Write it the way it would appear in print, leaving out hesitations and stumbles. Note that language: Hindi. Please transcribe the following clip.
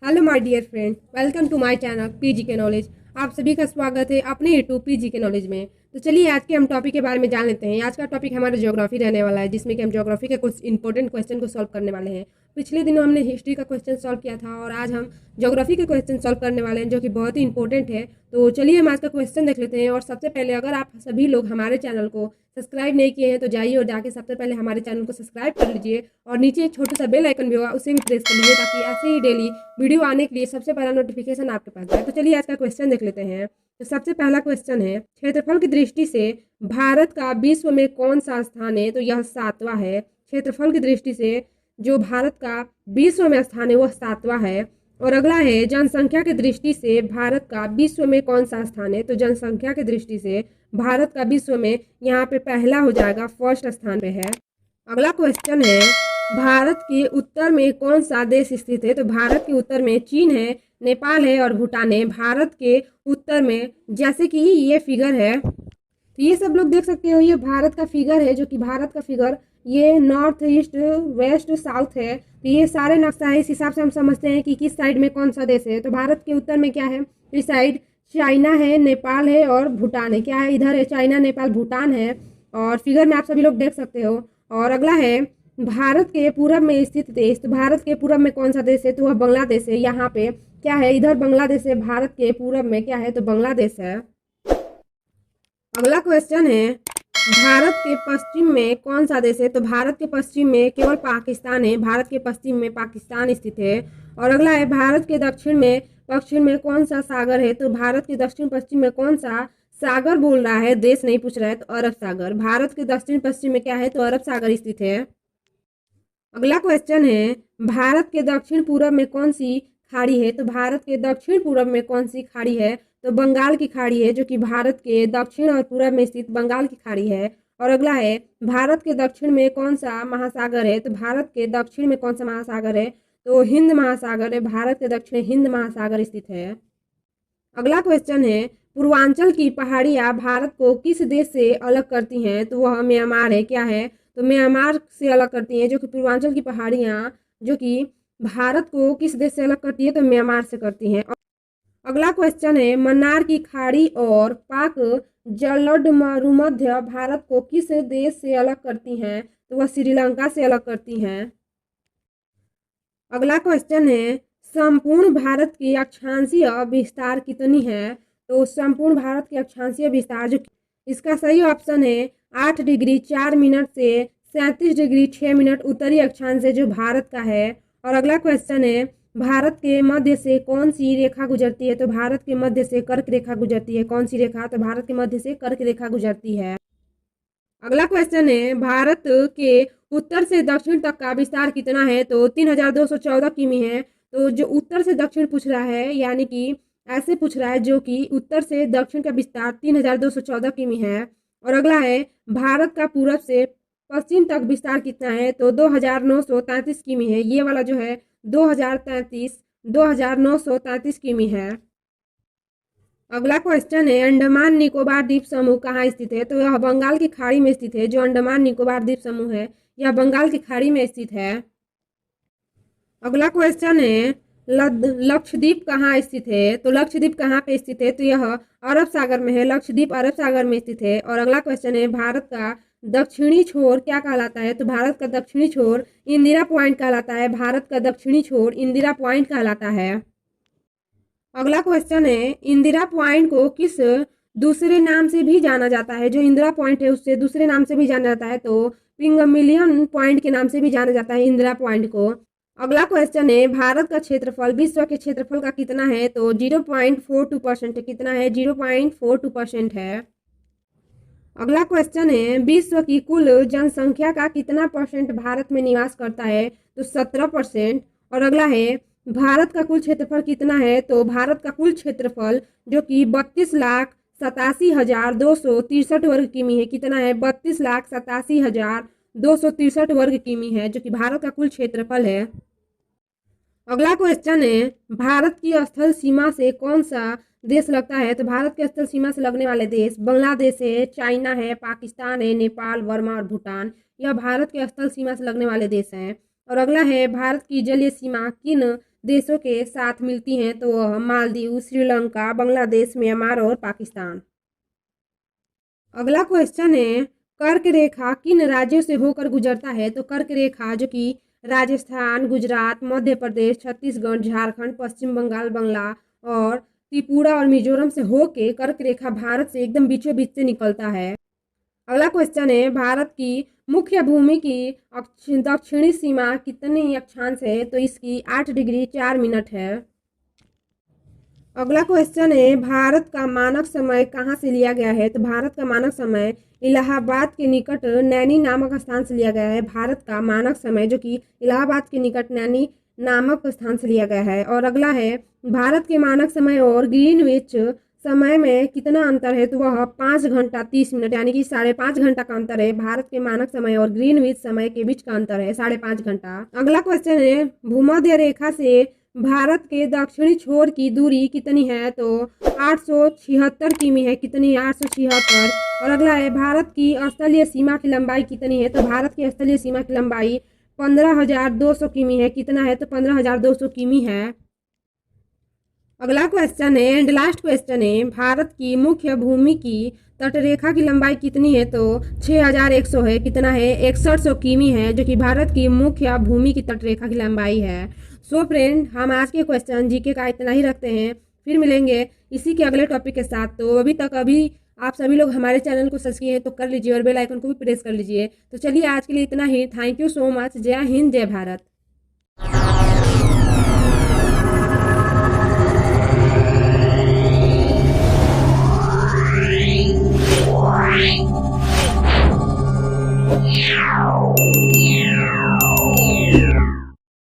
Hello my dear friend, welcome to my channel PG के नॉलेज। आप सभी का स्वागत है अपने यूट्यूब पीजी के नॉलेज में। तो चलिए आज के हम टॉपिक के बारे में जान लेते हैं। आज का टॉपिक हमारा ज्योग्राफी रहने वाला है, जिसमें कि हम ज्योग्राफी के कुछ इंपॉर्टेंट क्वेश्चन को सॉल्व करने वाले हैं। पिछले दिनों हमने हिस्ट्री का क्वेश्चन सॉल्व किया था और आज हम ज्योग्राफी के क्वेश्चन सॉल्व करने वाले हैं, जो कि बहुत ही इंपॉर्टेंट है। तो चलिए हम आज का क्वेश्चन देख लेते हैं। और सबसे पहले, अगर आप सभी लोग हमारे चैनल को सब्सक्राइब नहीं किए हैं तो जाइए और जाके सबसे पहले हमारे चैनल को सब्सक्राइब कर लीजिए और नीचे एक छोटा सा बेल आइकन भी होगा, उसे भी प्रेस कर लीजिए, ताकि ऐसे ही डेली वीडियो आने के लिए सबसे पहला नोटिफिकेशन आपके पास जाए। तो चलिए आज का क्वेश्चन देख लेते हैं। तो सबसे पहला क्वेश्चन है, क्षेत्रफल की दृष्टि से भारत का विश्व में कौन सा स्थान है? तो यह 7वां है। क्षेत्रफल की दृष्टि से जो भारत का विश्व में स्थान है वह 7वां है। और अगला है, जनसंख्या की दृष्टि से भारत का विश्व में कौन सा स्थान है? तो जनसंख्या की दृष्टि से भारत का विश्व में यहाँ पे पहला हो जाएगा, फर्स्ट स्थान पे है। अगला क्वेश्चन है, भारत के उत्तर में कौन सा देश स्थित है? तो भारत के उत्तर में चीन है, नेपाल है और भूटान है। भारत के उत्तर में, जैसे कि ये फिगर है, तो ये सब लोग देख सकते हो, ये भारत का फिगर है, जो कि भारत का फिगर ये नॉर्थ ईस्ट वेस्ट साउथ है। तो ये सारे नक्शा है, इस हिसाब से हम समझते हैं कि किस साइड में कौन सा देश है। तो भारत के उत्तर में क्या है? इस साइड चाइना है, नेपाल है और भूटान है। क्या है? इधर है चाइना, नेपाल, भूटान है। और फिगर में आप सभी लोग देख सकते हो। और अगला है, भारत के पूरब में स्थित देश। तो भारत के पूरब में कौन सा देश है? तो वह बांग्लादेश है। यहाँ पे क्या है? इधर बांग्लादेश है। भारत के पूरब में क्या है? तो बांग्लादेश है। अगला क्वेश्चन है, भारत के पश्चिम में कौन सा देश है? तो भारत के पश्चिम में केवल पाकिस्तान है। भारत के पश्चिम में पाकिस्तान स्थित है। और अगला है, भारत के पश्चिम में कौन सा सागर है? तो भारत के दक्षिण पश्चिम में कौन सा सागर बोल रहा है, देश नहीं पूछ रहा है। तो अरब सागर। भारत के दक्षिण पश्चिम में क्या है? तो अरब सागर स्थित है। अगला क्वेश्चन है, भारत के दक्षिण पूर्व में कौन सी खाड़ी है? तो भारत के दक्षिण पूर्व में कौन सी खाड़ी है? तो बंगाल की खाड़ी है, जो कि भारत के दक्षिण और पूर्व में स्थित बंगाल की खाड़ी है। और अगला है, भारत के दक्षिण में कौन सा महासागर है? तो भारत के दक्षिण में कौन सा महासागर है? तो हिंद महासागर है। भारत के दक्षिण हिंद महासागर स्थित है। अगला क्वेश्चन है, पूर्वांचल की पहाड़ियाँ भारत को किस देश से अलग करती हैं? तो वह म्यांमार है। क्या है? तो म्यांमार से अलग करती हैं, जो कि पूर्वांचल की पहाड़ियाँ जो कि भारत को किस देश से अलग करती है? तो म्यांमार से करती हैं। अगला क्वेश्चन है, मन्नार की खाड़ी और पाक जलमध्य भारत को किस देश से अलग करती हैं? तो वह श्रीलंका से अलग करती हैं। अगला क्वेश्चन है, संपूर्ण भारत की अक्षांशीय विस्तार कितनी है? तो संपूर्ण भारत की अक्षांशीय विस्तार, जो इसका सही ऑप्शन है 8 डिग्री 4 मिनट से 37 डिग्री 6 मिनट उत्तरी अक्षांश है, जो भारत का है। और अगला क्वेश्चन है, भारत के मध्य से कौन सी रेखा गुजरती है? तो भारत के मध्य से कर्क रेखा गुजरती है। कौन सी रेखा? तो भारत के मध्य से कर्क रेखा गुजरती है। अगला क्वेश्चन है, भारत के उत्तर से दक्षिण तक का विस्तार कितना है? तो 3214 किमी है। तो जो उत्तर से दक्षिण पूछ रहा है, यानी कि ऐसे पूछ रहा है, जो कि उत्तर से दक्षिण का विस्तार 3214 किमी है। और अगला है, भारत का पूरब से पश्चिम तक विस्तार कितना है? तो 2933 किमी है। ये वाला जो है 2933 किमी है। अगला क्वेश्चन है, अंडमान निकोबार द्वीप समूह कहाँ स्थित है? तो यह बंगाल की खाड़ी में स्थित है। जो अंडमान निकोबार द्वीप समूह है, यह बंगाल की खाड़ी में स्थित है। अगला क्वेश्चन है, लक्षद्वीप कहाँ स्थित है? तो लक्षद्वीप कहाँ पे स्थित है? तो यह अरब सागर में है। लक्षद्वीप अरब सागर में स्थित है। और अगला क्वेश्चन है, भारत का दक्षिणी छोर क्या कहलाता है? तो भारत का दक्षिणी छोर इंदिरा पॉइंट कहलाता है। भारत का दक्षिणी छोर इंदिरा पॉइंट कहलाता है। अगला क्वेश्चन है, इंदिरा पॉइंट को किस दूसरे नाम से भी जाना जाता है? जो इंदिरा पॉइंट है उससे दूसरे नाम से भी जाना जाता है, तो पिंगमिलियन पॉइंट के नाम से भी जाना जाता है इंदिरा पॉइंट को। अगला क्वेश्चन है, भारत का क्षेत्रफल विश्व के क्षेत्रफल का कितना है? तो 0.42% है। कितना है? 0.42% है। अगला क्वेश्चन है, विश्व की कुल जनसंख्या का कितना परसेंट भारत में निवास करता है? तो 17%। और अगला है, भारत का कुल क्षेत्रफल कितना है? तो भारत का कुल क्षेत्रफल, जो कि 32,87,263 वर्ग किमी है। कितना है? 32,87,263 वर्ग किमी है, जो कि भारत का कुल क्षेत्रफल है। अगला क्वेश्चन है, भारत की स्थल सीमा से कौन सा देश लगता है? तो भारत के स्थल सीमा से लगने वाले देश बांग्लादेश है, चाइना है, पाकिस्तान है, नेपाल, वर्मा और भूटान। यह भारत के स्थल सीमा से लगने वाले देश हैं। और अगला है, भारत की जलीय सीमा किन देशों के साथ मिलती हैं तो वह मालदीव, श्रीलंका, बांग्लादेश, म्यांमार और पाकिस्तान। अगला क्वेश्चन है, कर्क रेखा किन राज्यों से होकर गुजरता है? तो कर्क रेखा जो कि राजस्थान, गुजरात, मध्य प्रदेश, छत्तीसगढ़, झारखंड, पश्चिम बंगाल, बांग्ला और त्रिपुरा और मिजोरम से होके कर्क रेखा भारत से एकदम बीचों बीच से निकलता है। अगला क्वेश्चन है, भारत की मुख्य भूमि की दक्षिणी सीमा कितनी अक्षांश है? तो इसकी 8 डिग्री 4 मिनट है। अगला क्वेश्चन है, भारत का मानक समय कहाँ से लिया गया है? तो भारत का मानक समय इलाहाबाद के निकट नैनी नामक स्थान से लिया गया है। भारत का मानक समय जो कि इलाहाबाद के निकट नैनी नामक स्थान से लिया गया है। और अगला है, भारत के मानक समय और ग्रीनविच समय में कितना अंतर है? तो वह 5 घंटा 30 मिनट यानी कि 5.5 घंटा का अंतर है। भारत के मानक समय और ग्रीनविच समय के बीच का अंतर है 5.5 घंटा। अगला क्वेश्चन है, भूमध्य रेखा से भारत के दक्षिणी छोर की दूरी कितनी है? तो 876 किमी है। कितनी? 876। और अगला है, भारत की स्थलीय सीमा की लंबाई कितनी है? तो भारत की स्थलीय सीमा की लंबाई 15,200 किमी है। कितना है? तो 15,200 किमी है। अगला क्वेश्चन है एंड लास्ट क्वेश्चन है, भारत की मुख्य भूमि की तटरेखा की लंबाई कितनी है? तो 6,100 है। कितना है? 6100 किमी है, जो कि भारत की मुख्य भूमि की तटरेखा की लंबाई है। सो फ्रेंड, हम आज के क्वेश्चन जीके का इतना ही रखते हैं। फिर मिलेंगे इसी के अगले टॉपिक के साथ। तो अभी आप सभी लोग हमारे चैनल को सब्सक्राइब किए हैं तो कर लीजिए और बेल आइकन को भी प्रेस कर लीजिए। तो चलिए आज के लिए इतना ही। Thank you so much. जय हिंद, जय भारत। Wow.